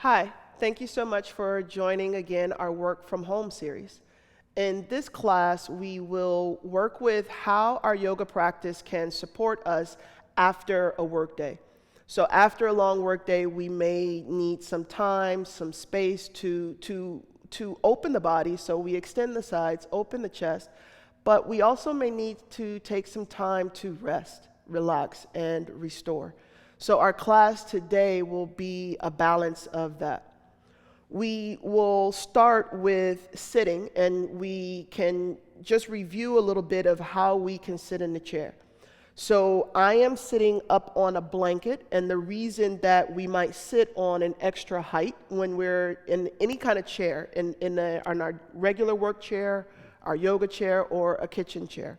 Hi, thank you so much for joining again our Work from Home series. In this class, we will work with how our yoga practice can support us after a workday. So after a long workday, we may need some time, some space to open the body. So we extend the sides, open the chest, but we also may need to take some time to rest, relax, and restore. So our class today will be a balance of that. We will start with sitting, and we can just review a little bit of how we can sit in the chair. So I am sitting up on a blanket, and the reason that we might sit on an extra height when we're in any kind of chair, in our regular work chair, our yoga chair, or a kitchen chair.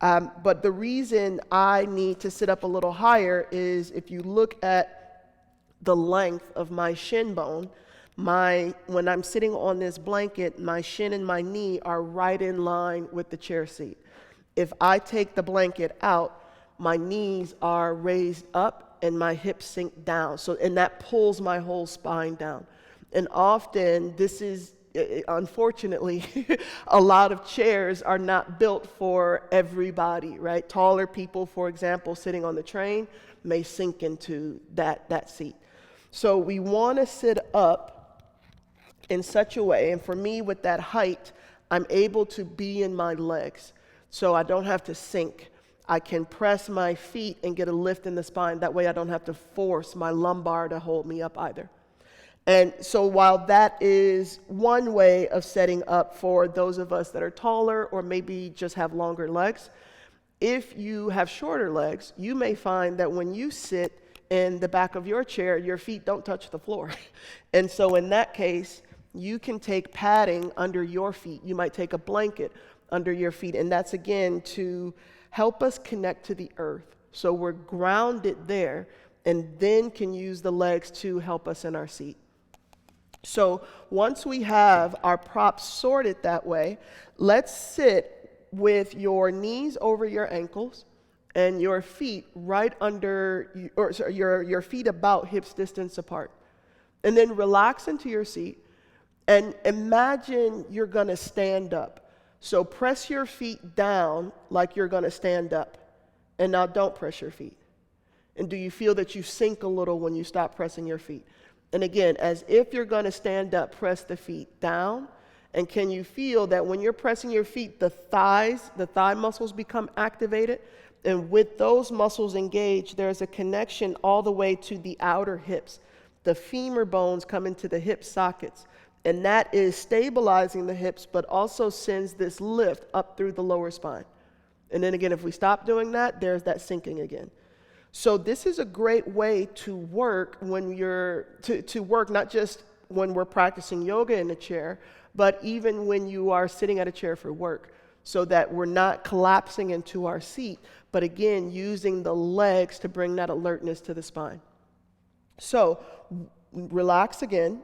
But the reason I need to sit up a little higher is if you look at the length of my shin bone, when I'm sitting on this blanket, my shin and my knee are right in line with the chair seat. If I take the blanket out, my knees are raised up and my hips sink down. And that pulls my whole spine down. And often this is, unfortunately, a lot of chairs are not built for everybody, right? Taller people, for example, sitting on the train may sink into that seat. So we want to sit up in such a way, and for me with that height, I'm able to be in my legs. So I don't have to sink. I can press my feet and get a lift in the spine. That way I don't have to force my lumbar to hold me up either. And so while that is one way of setting up for those of us that are taller or maybe just have longer legs, if you have shorter legs, you may find that when you sit in the back of your chair, your feet don't touch the floor. And so in that case, you can take padding under your feet. You might take a blanket under your feet, and that's again to help us connect to the earth. So we're grounded there and then can use the legs to help us in our seat. So once we have our props sorted that way, let's sit with your knees over your ankles and your feet right under, or sorry, your feet about hips distance apart. And then relax into your seat and imagine you're going to stand up. So press your feet down like you're going to stand up. And now don't press your feet. And do you feel that you sink a little when you stop pressing your feet? And again, as if you're going to stand up, press the feet down. And can you feel that when you're pressing your feet, the thigh muscles become activated? And with those muscles engaged, there's a connection all the way to the outer hips. The femur bones come into the hip sockets. And that is stabilizing the hips, but also sends this lift up through the lower spine. And then again, if we stop doing that, there's that sinking again. So this is a great way to work when to work not just when we're practicing yoga in a chair, but even when you are sitting at a chair for work, so that we're not collapsing into our seat, but again, using the legs to bring that alertness to the spine. So relax again.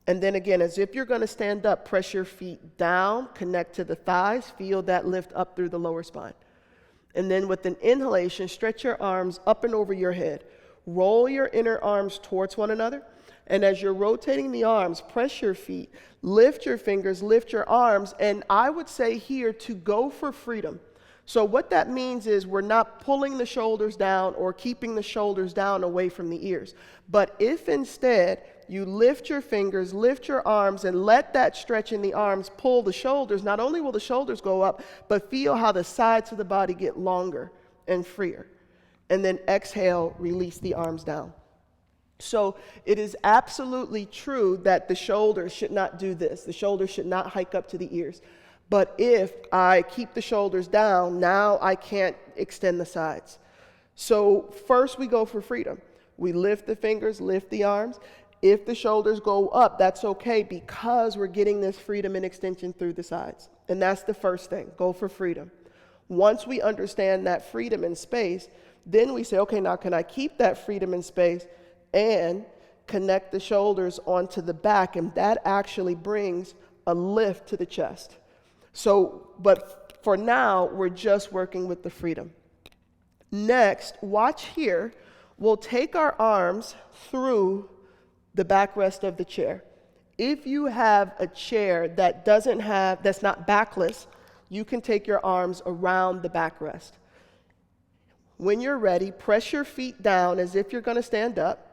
And then again, as if you're going to stand up, press your feet down, connect to the thighs, feel that lift up through the lower spine. And then with an inhalation, stretch your arms up and over your head. Roll your inner arms towards one another. And as you're rotating the arms, press your feet, lift your fingers, lift your arms. And I would say here to go for freedom. So what that means is we're not pulling the shoulders down or keeping the shoulders down away from the ears. But if instead you lift your fingers, lift your arms, and let that stretch in the arms pull the shoulders, not only will the shoulders go up, but feel how the sides of the body get longer and freer. And then exhale, release the arms down. So it is absolutely true that the shoulders should not do this. The shoulders should not hike up to the ears. But if I keep the shoulders down, now I can't extend the sides. So first we go for freedom. We lift the fingers, lift the arms. If the shoulders go up, that's okay because we're getting this freedom and extension through the sides. And that's the first thing, go for freedom. Once we understand that freedom and space, then we say, okay, now can I keep that freedom and space and connect the shoulders onto the back? And that actually brings a lift to the chest. So, but for now, we're just working with the freedom. Next, watch here. We'll take our arms through the backrest of the chair. If you have a chair that's not backless, you can take your arms around the backrest. When you're ready, press your feet down as if you're going to stand up.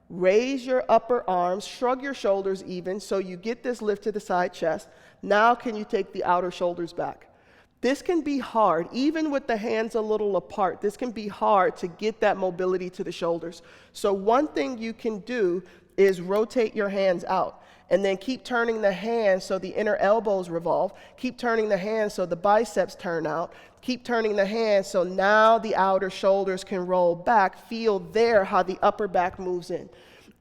Raise your upper arms, shrug your shoulders even, so you get this lift to the side chest. Now can you take the outer shoulders back? This can be hard, even with the hands a little apart. This can be hard to get that mobility to the shoulders. So one thing you can do is rotate your hands out, and then keep turning the hands so the inner elbows revolve. Keep turning the hands so the biceps turn out. Keep turning the hands so now the outer shoulders can roll back. Feel there how the upper back moves in.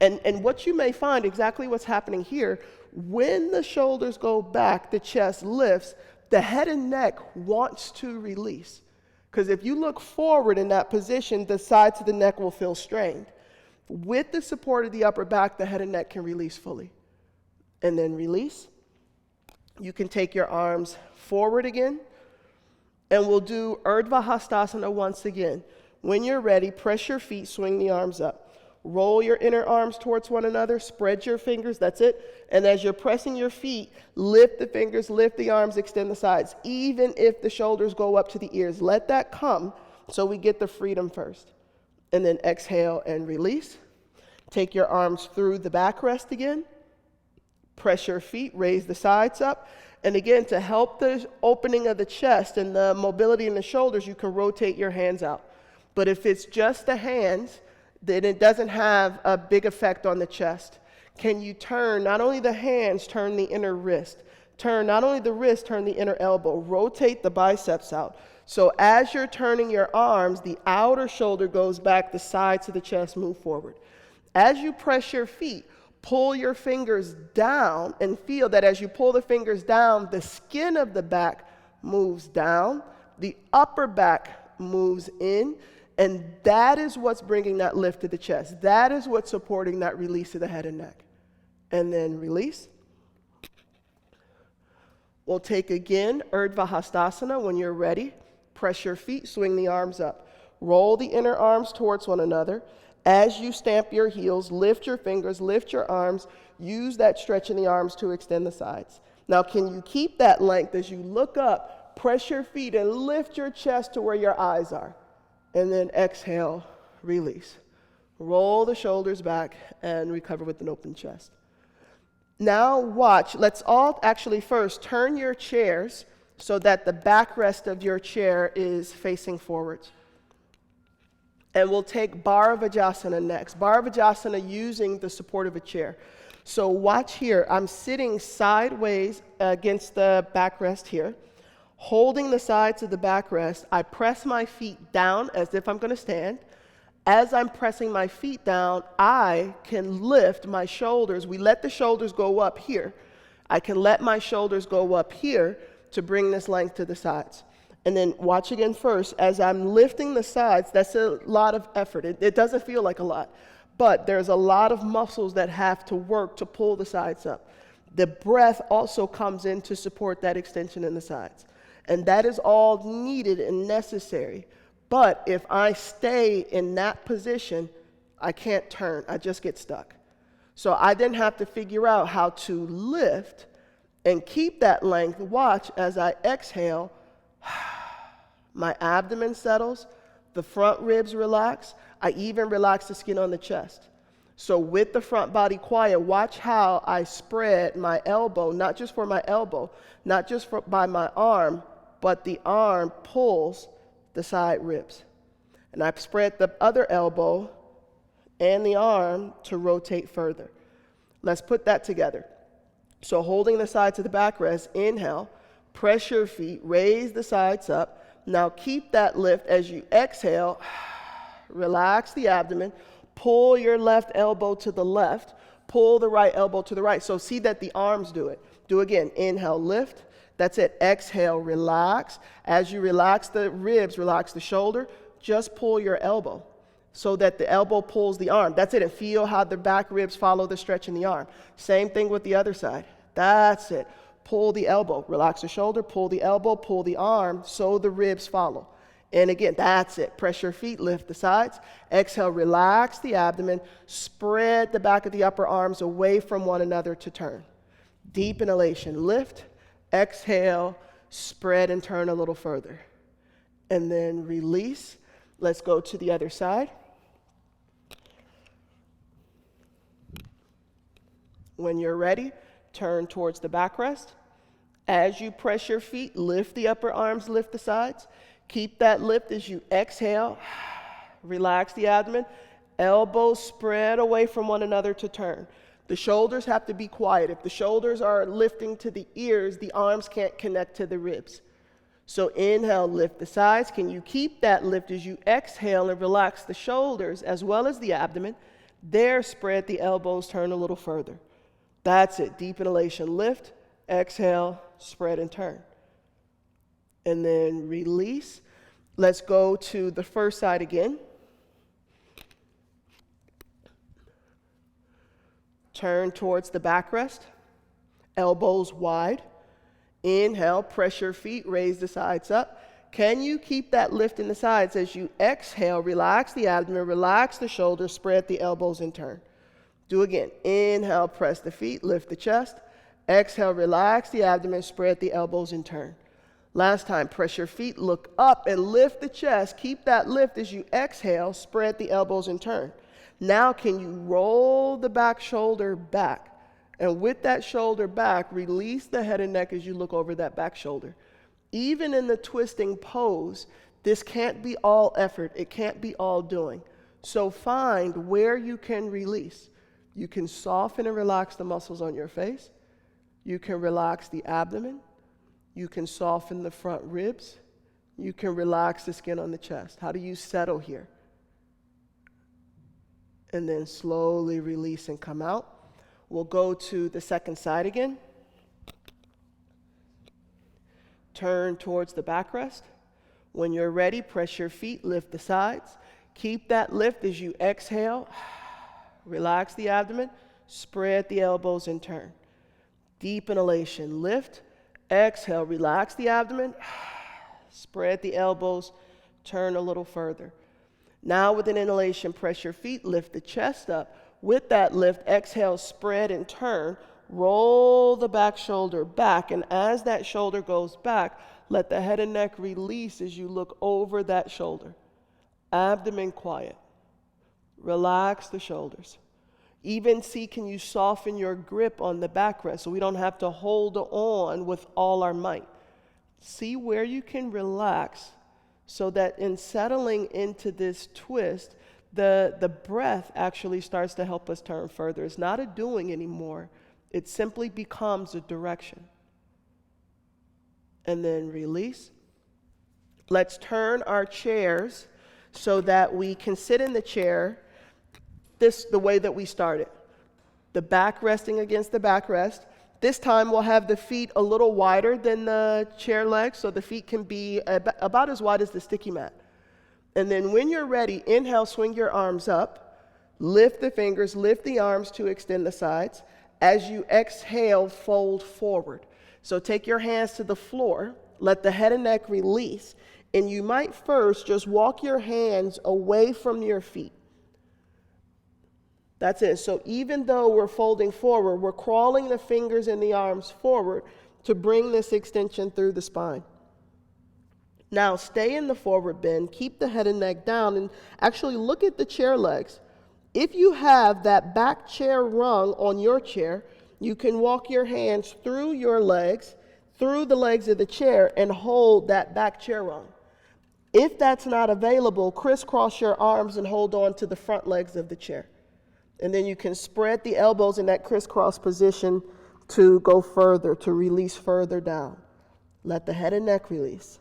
And what you may find, exactly what's happening here, when the shoulders go back, the chest lifts, the head and neck wants to release. Because if you look forward in that position, the sides of the neck will feel strained. With the support of the upper back, the head and neck can release fully. And then release. You can take your arms forward again. And we'll do Urdhva Hastasana once again. When you're ready, press your feet, swing the arms up. Roll your inner arms towards one another, spread your fingers, that's it. And as you're pressing your feet, lift the fingers, lift the arms, extend the sides. Even if the shoulders go up to the ears, let that come so we get the freedom first. And then exhale and release. Take your arms through the backrest again. Press your feet, raise the sides up. And again, to help the opening of the chest and the mobility in the shoulders, you can rotate your hands out. But if it's just the hands, then it doesn't have a big effect on the chest. Can you turn, not only the hands, turn the inner wrist. Turn not only the wrist, turn the inner elbow. Rotate the biceps out. So as you're turning your arms, the outer shoulder goes back, the sides of the chest move forward. As you press your feet, pull your fingers down and feel that as you pull the fingers down, the skin of the back moves down, the upper back moves in, and that is what's bringing that lift to the chest. That is what's supporting that release of the head and neck. And then release. We'll take again Urdhva Hastasana. When you're ready, press your feet, swing the arms up. Roll the inner arms towards one another. As you stamp your heels, lift your fingers, lift your arms. Use that stretch in the arms to extend the sides. Now, can you keep that length as you look up, press your feet, and lift your chest to where your eyes are? And then exhale, release. Roll the shoulders back and recover with an open chest. Now watch, let's all actually first turn your chairs so that the backrest of your chair is facing forwards. And we'll take Bharavajasana next. Bharavajasana using the support of a chair. So watch here, I'm sitting sideways against the backrest here. Holding the sides of the backrest, I press my feet down as if I'm going to stand. As I'm pressing my feet down, I can lift my shoulders. We let the shoulders go up here. I can let my shoulders go up here to bring this length to the sides. And then watch again first. As I'm lifting the sides, that's a lot of effort. It doesn't feel like a lot, but there's a lot of muscles that have to work to pull the sides up. The breath also comes in to support that extension in the sides. And that is all needed and necessary. But if I stay in that position, I can't turn. I just get stuck. So I then have to figure out how to lift and keep that length. Watch as I exhale, my abdomen settles, the front ribs relax. I even relax the skin on the chest. So with the front body quiet, watch how I spread my elbow, not just for my elbow, not just by my arm, but the arm pulls the side ribs. And I spread the other elbow and the arm to rotate further. Let's put that together. So holding the sides of the backrest, inhale, press your feet, raise the sides up. Now keep that lift as you exhale, relax the abdomen, pull your left elbow to the left, pull the right elbow to the right. So see that the arms do it. Do again, inhale, lift. That's it. Exhale, relax. As you relax the ribs, relax the shoulder, just pull your elbow so that the elbow pulls the arm. That's it. And feel how the back ribs follow the stretch in the arm. Same thing with the other side. That's it. Pull the elbow. Relax the shoulder, pull the elbow, pull the arm so the ribs follow. And again, that's it. Press your feet, lift the sides. Exhale, relax the abdomen. Spread the back of the upper arms away from one another to turn. Deep inhalation, lift. Exhale, spread and turn a little further. And then release. Let's go to the other side. When you're ready, turn towards the backrest. As you press your feet, lift the upper arms, lift the sides. Keep that lift as you exhale. Relax the abdomen. Elbows spread away from one another to turn. The shoulders have to be quiet. If the shoulders are lifting to the ears, the arms can't connect to the ribs. So inhale, lift the sides. Can you keep that lift as you exhale and relax the shoulders as well as the abdomen? There, spread the elbows, turn a little further. That's it. Deep inhalation, lift, exhale, spread and turn. And then release. Let's go to the first side again. Turn towards the backrest. Elbows wide. Inhale, press your feet, raise the sides up. Can you keep that lift in the sides as you exhale? Relax the abdomen, relax the shoulders, spread the elbows and turn. Do again. Inhale, press the feet, lift the chest. Exhale, relax the abdomen, spread the elbows and turn. Last time, press your feet, look up and lift the chest. Keep that lift as you exhale, spread the elbows and turn. Now can you roll the back shoulder back? And with that shoulder back, release the head and neck as you look over that back shoulder. Even in the twisting pose, this can't be all effort. It can't be all doing. So find where you can release. You can soften and relax the muscles on your face. You can relax the abdomen. You can soften the front ribs. You can relax the skin on the chest. How do you settle here? And then slowly release and come out. We'll go to the second side again. Turn towards the backrest. When you're ready, press your feet, lift the sides. Keep that lift as you exhale. Relax the abdomen, spread the elbows and turn. Deep inhalation, lift. Exhale, relax the abdomen, spread the elbows, turn a little further. Now with an inhalation, press your feet, lift the chest up. With that lift, exhale, spread and turn. Roll the back shoulder back, and as that shoulder goes back, let the head and neck release as you look over that shoulder. Abdomen quiet. Relax the shoulders. Even see, can you soften your grip on the backrest so we don't have to hold on with all our might. See where you can relax so that in settling into this twist, the breath actually starts to help us turn further. It's not a doing anymore. It simply becomes a direction. And then release. Let's turn our chairs so that we can sit in the chair the way that we started. The back resting against the backrest. This time we'll have the feet a little wider than the chair legs, so the feet can be about as wide as the sticky mat. And then when you're ready, inhale, swing your arms up. Lift the fingers, lift the arms to extend the sides. As you exhale, fold forward. So take your hands to the floor, let the head and neck release, and you might first just walk your hands away from your feet. That's it. So even though we're folding forward, we're crawling the fingers and the arms forward to bring this extension through the spine. Now stay in the forward bend, keep the head and neck down, and actually look at the chair legs. If you have that back chair rung on your chair, you can walk your hands through your legs, through the legs of the chair, and hold that back chair rung. If that's not available, crisscross your arms and hold on to the front legs of the chair. And then you can spread the elbows in that crisscross position to go further, to release further down. Let the head and neck release.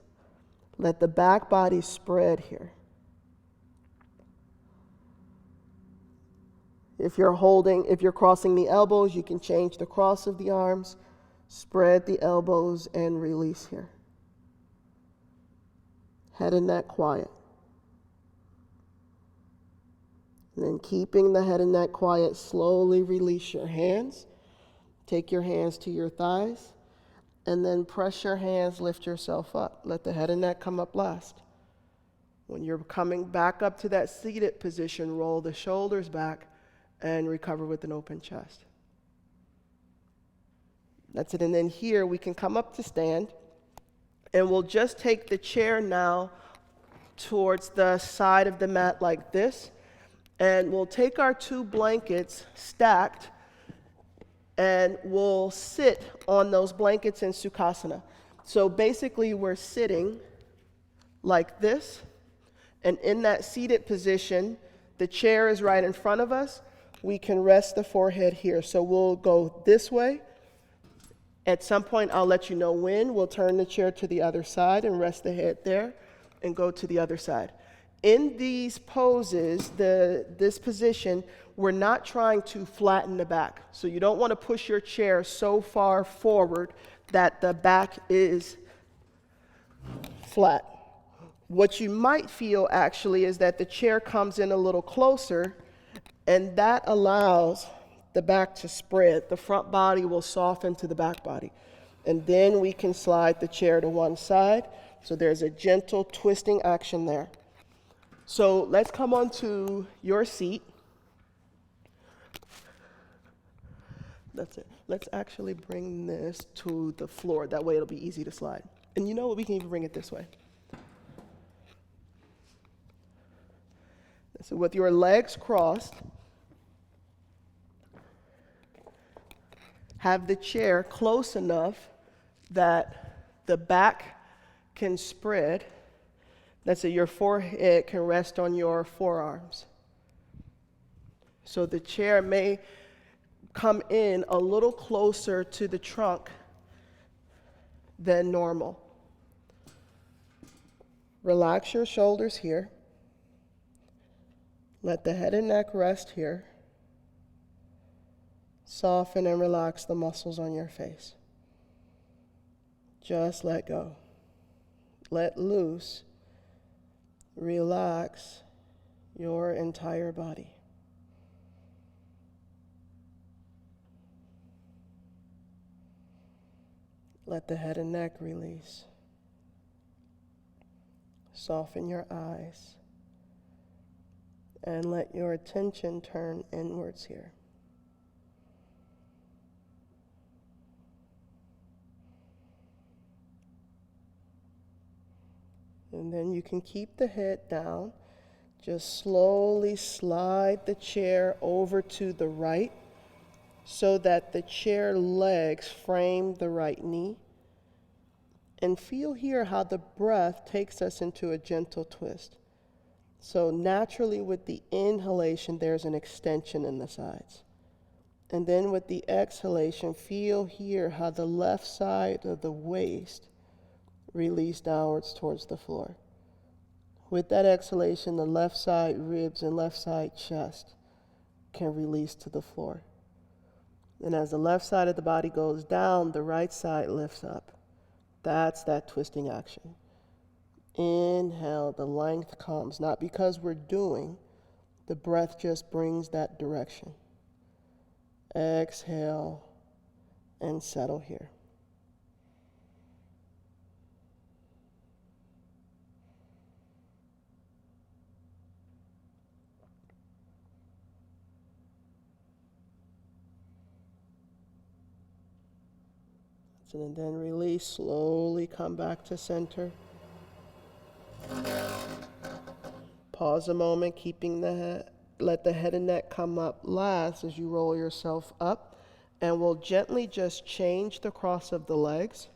Let the back body spread here. If you're crossing the elbows, you can change the cross of the arms, spread the elbows and release here. Head and neck quiet. And then keeping the head and neck quiet, slowly release your hands. Take your hands to your thighs. And then press your hands, lift yourself up. Let the head and neck come up last. When you're coming back up to that seated position, roll the shoulders back and recover with an open chest. That's it. And then here we can come up to stand, and we'll just take the chair now towards the side of the mat like this, and we'll take our 2 blankets stacked, and we'll sit on those blankets in Sukhasana. So basically we're sitting like this, and in that seated position, the chair is right in front of us. We can rest the forehead here. So we'll go this way. At some point, I'll let you know when. We'll turn the chair to the other side and rest the head there and go to the other side. In these poses, this position, we're not trying to flatten the back. So you don't want to push your chair so far forward that the back is flat. What you might feel actually is that the chair comes in a little closer, and that allows the back to spread. The front body will soften to the back body. And then we can slide the chair to one side. So there's a gentle twisting action there. So let's come onto your seat. That's it. Let's actually bring this to the floor. That way it'll be easy to slide. And you know what? We can even bring it this way. So with your legs crossed, have the chair close enough that the back can spread. That's it, your forehead can rest on your forearms. So the chair may come in a little closer to the trunk than normal. Relax your shoulders here. Let the head and neck rest here. Soften and relax the muscles on your face. Just let go. Let loose. Relax your entire body. Let the head and neck release. Soften your eyes. And let your attention turn inwards here. And then you can keep the head down. Just slowly slide the chair over to the right so that the chair legs frame the right knee. And feel here how the breath takes us into a gentle twist. So naturally with the inhalation, there's an extension in the sides. And then with the exhalation, feel here how the left side of the waist release downwards towards the floor. With that exhalation, the left side ribs and left side chest can release to the floor. And as the left side of the body goes down, the right side lifts up. That's that twisting action. Inhale, the length comes, not because we're doing, the breath just brings that direction. Exhale and settle here. And then release, slowly come back to center. Pause a moment, keeping the head, let the head and neck come up last as you roll yourself up. And we'll gently just change the cross of the legs.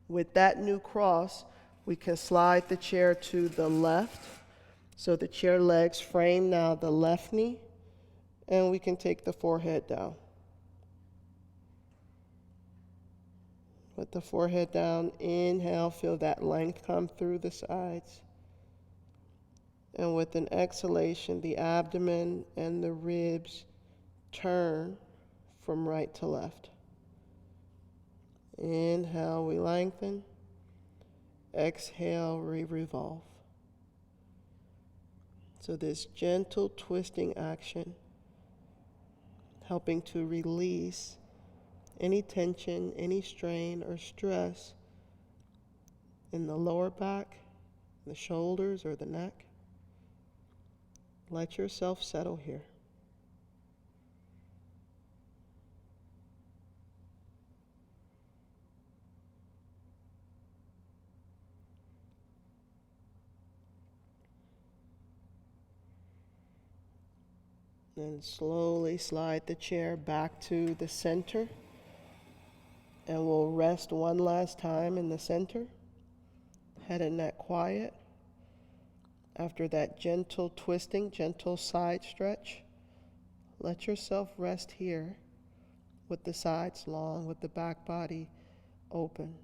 With that new cross, we can slide the chair to the left. So the chair legs frame now the left knee, and we can take the forehead down. With the forehead down, inhale, feel that length come through the sides. And with an exhalation, the abdomen and the ribs turn from right to left. Inhale, we lengthen. Exhale, we revolve. So this gentle twisting action, helping to release any tension, any strain or stress in the lower back the shoulders or the neck. Let yourself settle here. Then slowly slide the chair back to the center, and we'll rest one last time in the center. Head and neck quiet. After that gentle twisting, gentle side stretch, let yourself rest here with the sides long, with the back body open.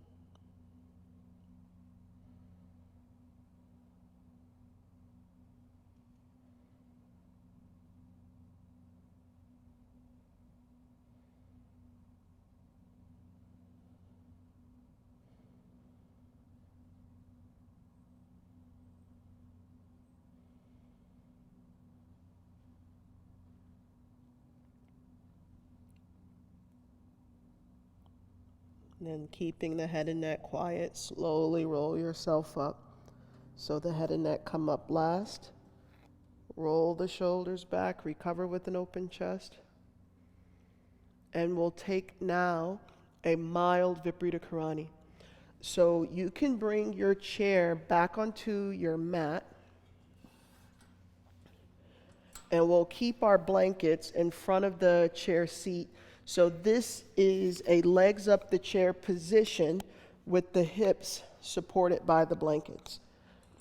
Then keeping the head and neck quiet, slowly roll yourself up. So the head and neck come up last. Roll the shoulders back, recover with an open chest. And we'll take now a mild Viparita Karani. So you can bring your chair back onto your mat, and we'll keep our blankets in front of the chair seat. So this is a legs up the chair position with the hips supported by the blankets.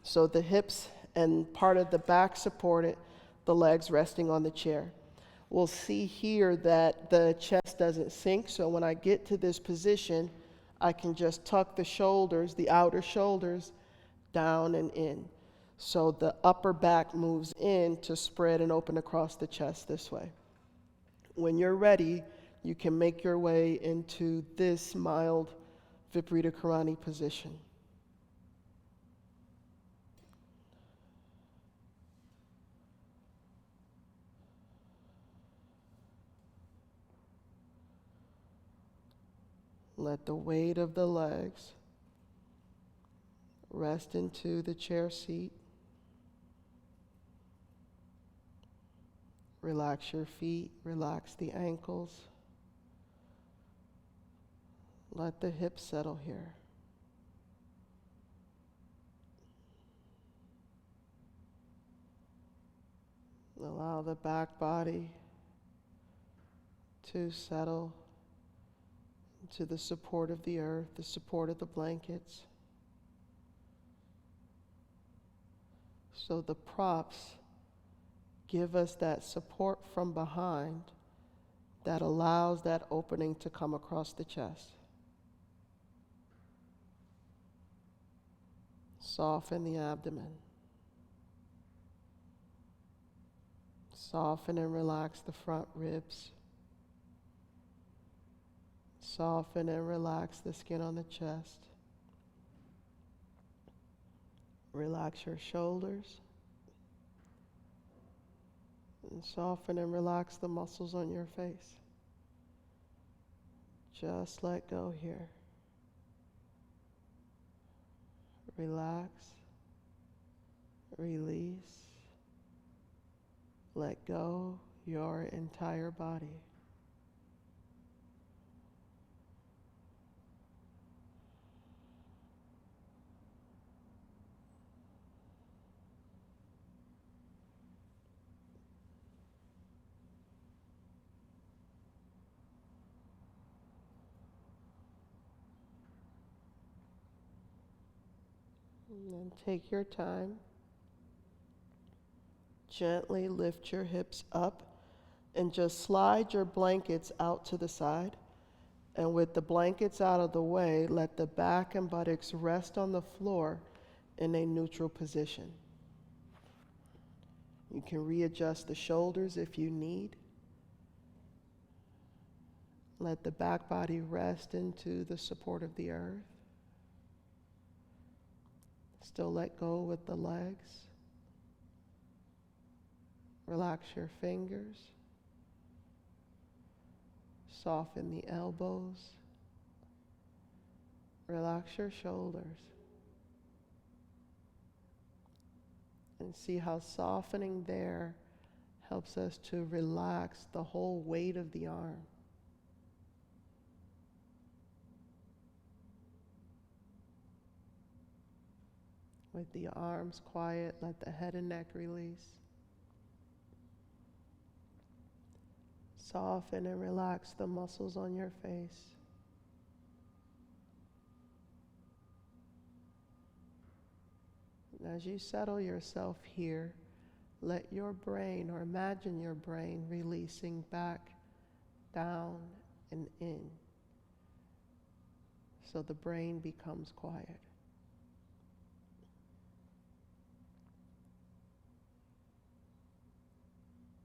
So the hips and part of the back supported, the legs resting on the chair. We'll see here that the chest doesn't sink, so when I get to this position, I can just tuck the shoulders, the outer shoulders, down and in. So the upper back moves in to spread and open across the chest this way. When you're ready, you can make your way into this mild Viparita Karani position. Let the weight of the legs rest into the chair seat. Relax your feet, relax the ankles. Let the hips settle here. Allow the back body to settle into the support of the earth, the support of the blankets. So the props give us that support from behind that allows that opening to come across the chest. Soften the abdomen. Soften and relax the front ribs. Soften and relax the skin on the chest. Relax your shoulders. And soften and relax the muscles on your face. Just let go here. Relax. Release. Let go your entire body. And then take your time. Gently lift your hips up and just slide your blankets out to the side. And with the blankets out of the way, let the back and buttocks rest on the floor in a neutral position. You can readjust the shoulders if you need. Let the back body rest into the support of the earth. Still let go with the legs. Relax your fingers. Soften the elbows. Relax your shoulders. And see how softening there helps us to relax the whole weight of the arm. With the arms quiet, let the head and neck release. Soften and relax the muscles on your face. And as you settle yourself here, let your brain, or imagine your brain, releasing back, down, and in. So the brain becomes quiet.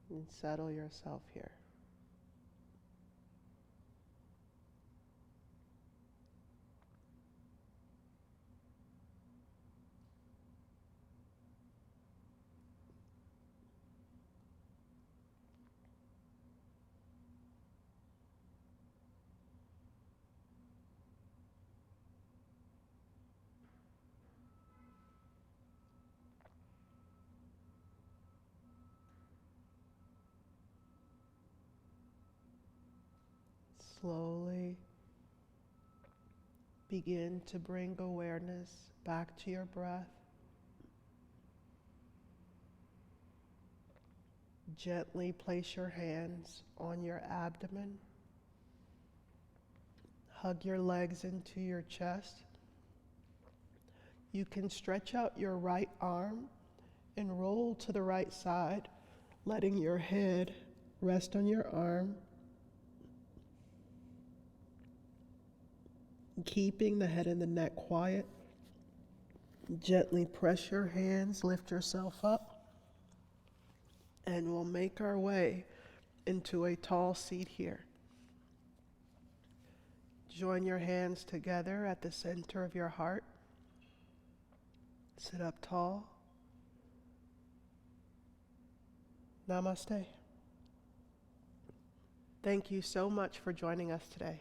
And settle yourself here. Slowly begin to bring awareness back to your breath. Gently place your hands on your abdomen. Hug your legs into your chest. You can stretch out your right arm and roll to the right side, letting your head rest on your arm. Keeping the head and the neck quiet. Gently press your hands, lift yourself up, and we'll make our way into a tall seat here. Join your hands together at the center of your heart. Sit up tall. Namaste. Thank you so much for joining us today.